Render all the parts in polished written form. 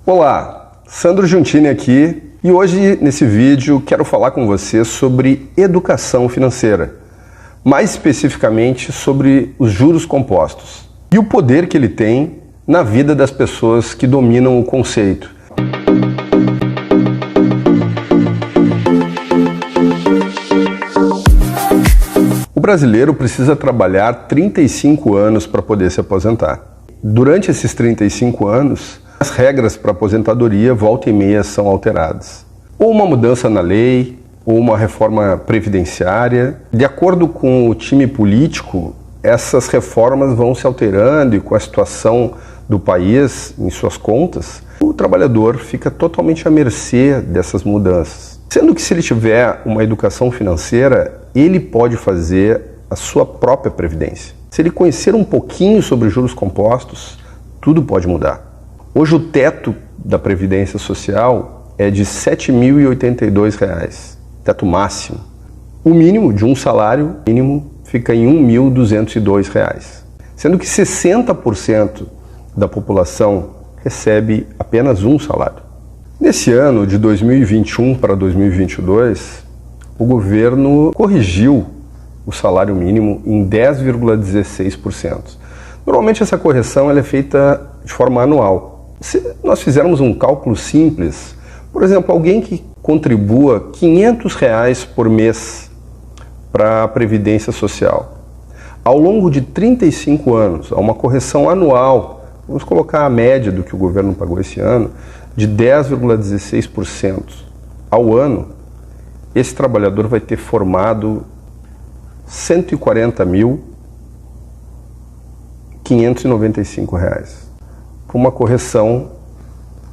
Olá, Sandro Giuntini aqui e hoje nesse vídeo quero falar com você sobre educação financeira, mais especificamente sobre os juros compostos e o poder que ele tem na vida das pessoas que dominam o conceito. O brasileiro precisa trabalhar 35 anos para poder se aposentar. Durante esses 35 anos, as regras para aposentadoria volta e meia são alteradas. Ou uma mudança na lei, ou uma reforma previdenciária. De acordo com o time político, essas reformas vão se alterando e com a situação do país em suas contas, o trabalhador fica totalmente à mercê dessas mudanças. Sendo que se ele tiver uma educação financeira, ele pode fazer a sua própria previdência. Se ele conhecer um pouquinho sobre juros compostos, tudo pode mudar. Hoje o teto da Previdência Social é de R$ 7.082, teto máximo. O mínimo de um salário mínimo fica em R$ 1.202, sendo que 60% da população recebe apenas um salário. Nesse ano de 2021 para 2022, o governo corrigiu o salário mínimo em 10,16%. Normalmente essa correção ela é feita de forma anual. Se nós fizermos um cálculo simples, por exemplo, alguém que contribua R$ 500 por mês para a Previdência Social, ao longo de 35 anos, há uma correção anual, vamos colocar a média do que o governo pagou esse ano, de 10,16% ao ano, esse trabalhador vai ter formado R$ 140.595. Uma correção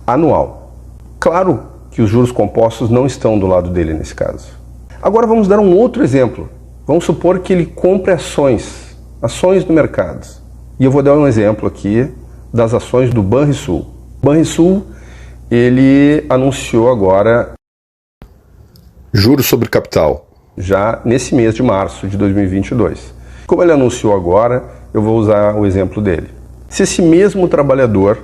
anual. Claro que os juros compostos não estão do lado dele nesse caso. Agora vamos dar um outro exemplo. Vamos supor que ele compre ações do mercado. E eu vou dar um exemplo aqui das ações do Banrisul. O Banrisul, ele anunciou agora juros sobre capital, já nesse mês de março de 2022. Como ele anunciou agora, eu vou usar o exemplo dele. Se esse mesmo trabalhador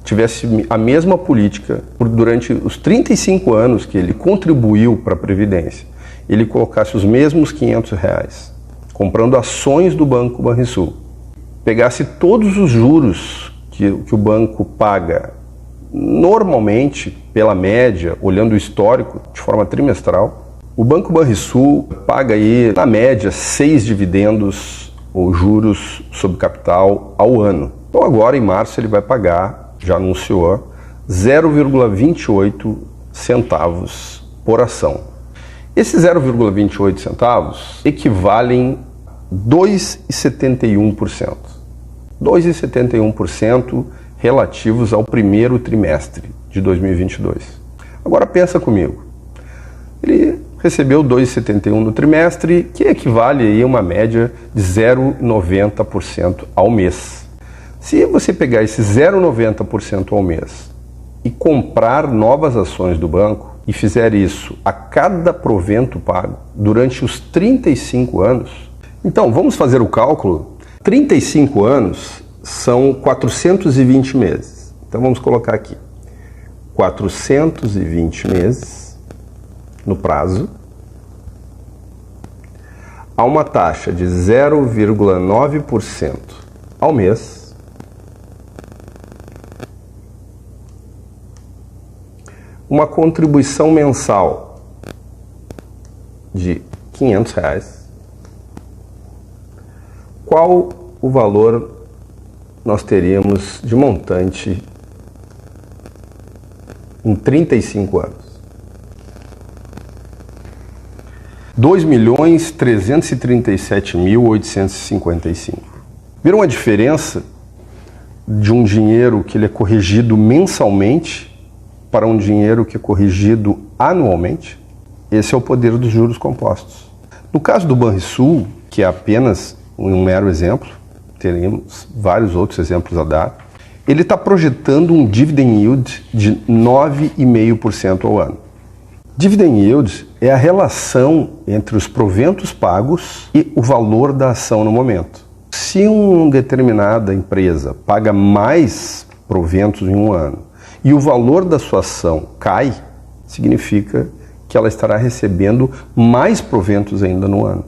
tivesse a mesma política durante os 35 anos que ele contribuiu para a Previdência, ele colocasse os mesmos R$ 500 comprando ações do Banco Banrisul, pegasse todos os juros que o banco paga normalmente, pela média, olhando o histórico de forma trimestral, o Banco Banrisul paga aí, na média, 6 dividendos ou juros sobre capital ao ano. Então agora em março ele vai pagar, já anunciou, 0,28 centavos por ação. Esses 0,28 centavos equivalem a 2,71%. 2,71% relativos ao primeiro trimestre de 2022. Agora pensa comigo. Ele recebeu 2,71 no trimestre, que equivale a uma média de 0,90% ao mês. Se você pegar esse 0,90% ao mês e comprar novas ações do banco e fizer isso a cada provento pago durante os 35 anos, então vamos fazer o cálculo. 35 anos são 420 meses. Então vamos colocar aqui 420 meses no prazo, a uma taxa de 0,9% ao mês, uma contribuição mensal de R$ 500, qual o valor nós teríamos de montante em 35 anos? R$ 2.337.855. Viram a diferença de um dinheiro que ele é corrigido mensalmente para um dinheiro que é corrigido anualmente? Esse é o poder dos juros compostos. No caso do Banrisul, que é apenas um mero exemplo, teremos vários outros exemplos a dar, ele está projetando um dividend yield de 9,5% ao ano. Dividend yield é a relação entre os proventos pagos e o valor da ação no momento. Se uma determinada empresa paga mais proventos em um ano e o valor da sua ação cai, significa que ela estará recebendo mais proventos ainda no ano.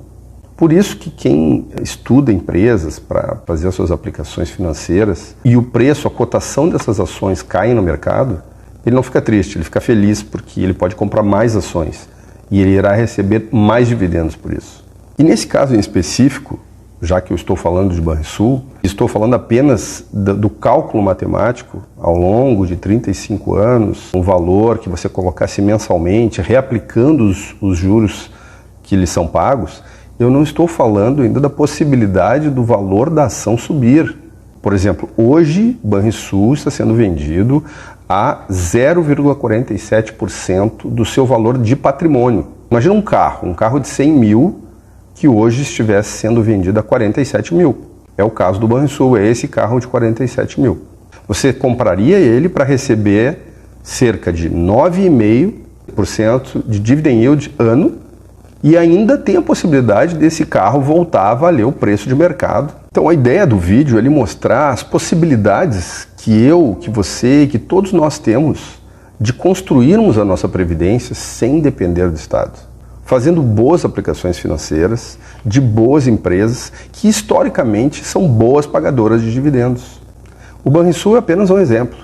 Por isso que quem estuda empresas para fazer as suas aplicações financeiras e o preço, a cotação dessas ações cai no mercado, ele não fica triste, ele fica feliz porque ele pode comprar mais ações e ele irá receber mais dividendos por isso. E nesse caso em específico, já que eu estou falando de Banrisul, estou falando apenas do cálculo matemático ao longo de 35 anos, um valor que você colocasse mensalmente, reaplicando os juros que lhes são pagos. Eu não estou falando ainda da possibilidade do valor da ação subir. Por exemplo, hoje Banrisul está sendo vendido a 0,47% do seu valor de patrimônio. Imagina um carro de 100 mil que hoje estivesse sendo vendido a 47 mil. É o caso do Banrisul, é esse carro de 47 mil. Você compraria ele para receber cerca de 9,5% de dividend yield ano e ainda tem a possibilidade desse carro voltar a valer o preço de mercado. Então a ideia do vídeo é ele mostrar as possibilidades que eu, que você e que todos nós temos de construirmos a nossa previdência sem depender do Estado, fazendo boas aplicações financeiras de boas empresas que historicamente são boas pagadoras de dividendos. O Banrisul é apenas um exemplo.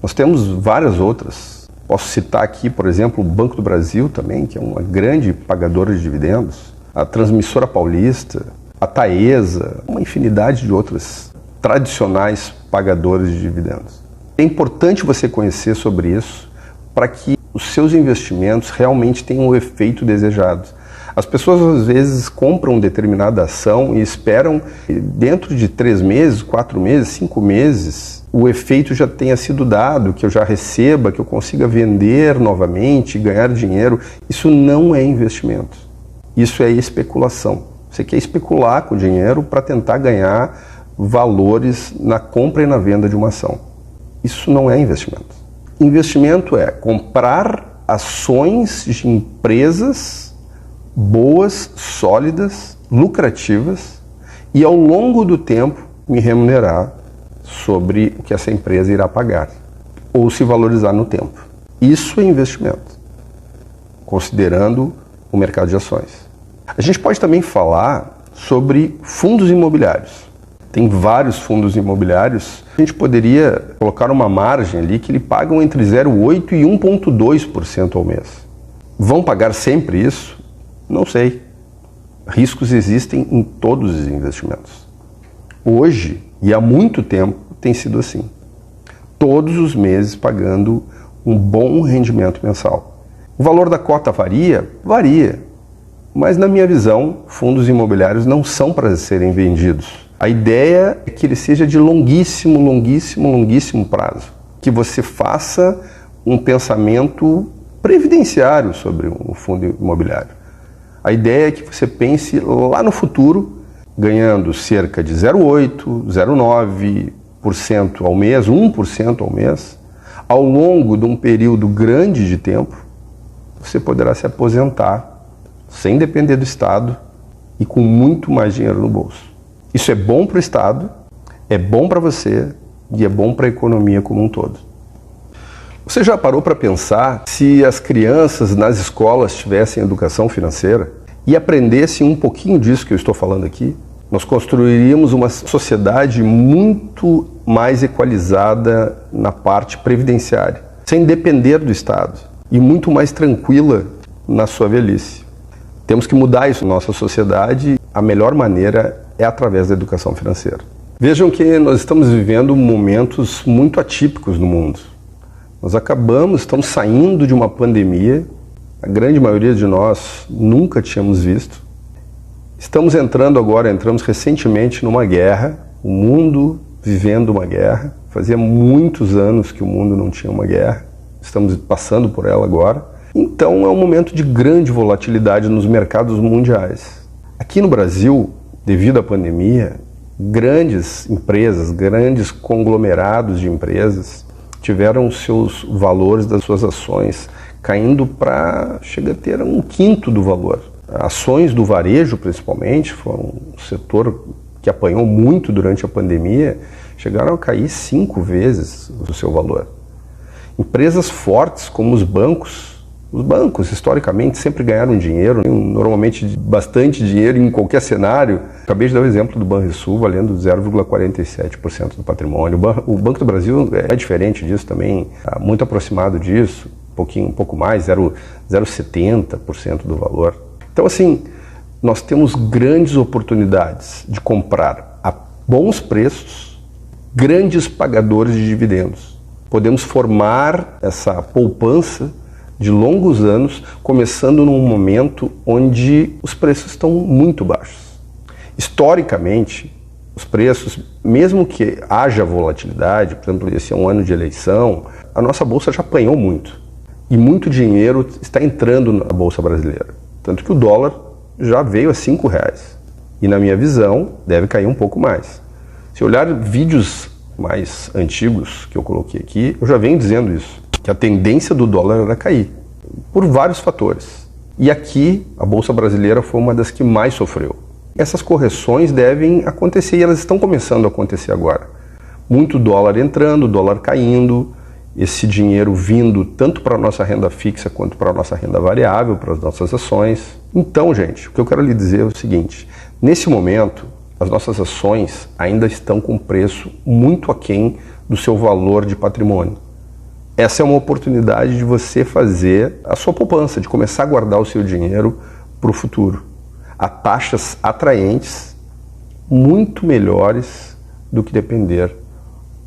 Nós temos várias outras. Posso citar aqui, por exemplo, o Banco do Brasil também, que é uma grande pagadora de dividendos, a Transmissora Paulista, a Taesa, uma infinidade de outras tradicionais pagadoras de dividendos. É importante você conhecer sobre isso para que os seus investimentos realmente tenham o efeito desejado. As pessoas às vezes compram determinada ação e esperam dentro de 3 meses, 4 meses, 5 meses, o efeito já tenha sido dado, que eu já receba, que eu consiga vender novamente, ganhar dinheiro. Isso não é investimento. Isso é especulação. Você quer especular com o dinheiro para tentar ganhar valores na compra e na venda de uma ação. Isso não é investimento. Investimento é comprar ações de empresas boas, sólidas, lucrativas e ao longo do tempo me remunerar sobre o que essa empresa irá pagar ou se valorizar no tempo. Isso é investimento, considerando o mercado de ações. A gente pode também falar sobre fundos imobiliários. Tem vários fundos imobiliários. A gente poderia colocar uma margem ali que eles pagam entre 0,8% e 1,2% ao mês. Vão pagar sempre isso? Não sei. Riscos existem em todos os investimentos. Hoje, e há muito tempo, tem sido assim. Todos os meses pagando um bom rendimento mensal. O valor da cota varia? Varia. Mas na minha visão, fundos imobiliários não são para serem vendidos. A ideia é que ele seja de longuíssimo prazo. Que você faça um pensamento previdenciário sobre um fundo imobiliário. A ideia é que você pense lá no futuro, ganhando cerca de 0,8%, 0,9% ao mês, 1% ao mês. Ao longo de um período grande de tempo, você poderá se aposentar sem depender do Estado e com muito mais dinheiro no bolso. Isso é bom para o Estado, é bom para você e é bom para a economia como um todo. Você já parou para pensar se as crianças nas escolas tivessem educação financeira e aprendessem um pouquinho disso que eu estou falando aqui? Nós construiríamos uma sociedade muito mais equalizada na parte previdenciária, sem depender do Estado e muito mais tranquila na sua velhice. Temos que mudar isso na nossa sociedade. A melhor maneira é através da educação financeira. Vejam que nós estamos vivendo momentos muito atípicos no mundo. Nós estamos saindo de uma pandemia, a grande maioria de nós nunca tínhamos visto. Entramos recentemente numa guerra, o mundo vivendo uma guerra. Fazia muitos anos que o mundo não tinha uma guerra, estamos passando por ela agora. Então é um momento de grande volatilidade nos mercados mundiais. Aqui no Brasil, devido à pandemia, grandes empresas, grandes conglomerados de empresas tiveram seus valores das suas ações caindo chega a ter 1/5 do valor. Ações do varejo, principalmente, foram um setor que apanhou muito durante a pandemia, chegaram a cair 5 vezes o seu valor. Empresas fortes como os bancos historicamente sempre ganharam dinheiro, normalmente bastante dinheiro em qualquer cenário. Acabei de dar o exemplo do Banrisul valendo 0,47% do patrimônio. O Banco do Brasil é diferente disso também, muito aproximado disso, um pouco mais, 0,70% do valor. Então assim, nós temos grandes oportunidades de comprar a bons preços, grandes pagadores de dividendos. Podemos formar essa poupança de longos anos, começando num momento onde os preços estão muito baixos. Historicamente, os preços, mesmo que haja volatilidade, por exemplo, esse é um ano de eleição, a nossa bolsa já apanhou muito. E muito dinheiro está entrando na bolsa brasileira. Tanto que o dólar já veio a R$5. E na minha visão, deve cair um pouco mais. Se olhar vídeos mais antigos que eu coloquei aqui, eu já venho dizendo isso, que a tendência do dólar era cair, por vários fatores. E aqui, a Bolsa Brasileira foi uma das que mais sofreu. Essas correções devem acontecer e elas estão começando a acontecer agora. Muito dólar entrando, dólar caindo, esse dinheiro vindo tanto para a nossa renda fixa quanto para a nossa renda variável, para as nossas ações. Então, gente, o que eu quero lhe dizer é o seguinte, nesse momento, as nossas ações ainda estão com preço muito aquém do seu valor de patrimônio. Essa é uma oportunidade de você fazer a sua poupança, de começar a guardar o seu dinheiro para o futuro. A taxas atraentes, muito melhores do que depender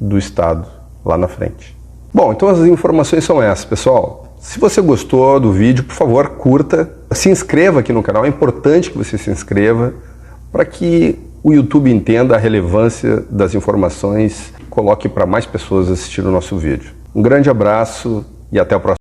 do Estado lá na frente. Bom, então as informações são essas, pessoal. Se você gostou do vídeo, por favor, curta, se inscreva aqui no canal. É importante que você se inscreva para que o YouTube entenda a relevância das informações e coloque para mais pessoas assistir o nosso vídeo. Um grande abraço e até o próximo.